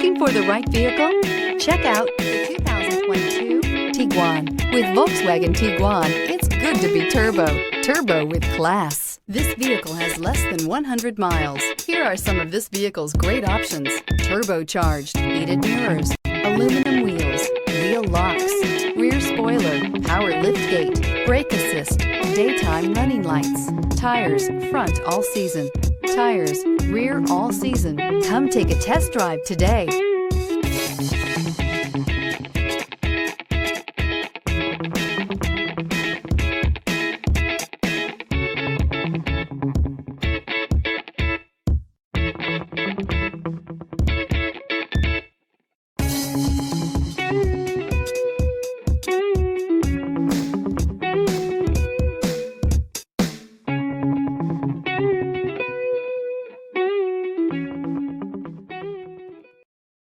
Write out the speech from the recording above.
Looking for the right vehicle? Check out the 2022 Tiguan. With Volkswagen Tiguan, it's good to be turbo with class. This vehicle has less than 100 miles. Here are some of this vehicle's great options: turbocharged, heated mirrors, aluminum wheels, wheel locks, rear spoiler, power liftgate, brake assist, daytime running lights, tires front all season, tires rear all season. Come take a test drive today.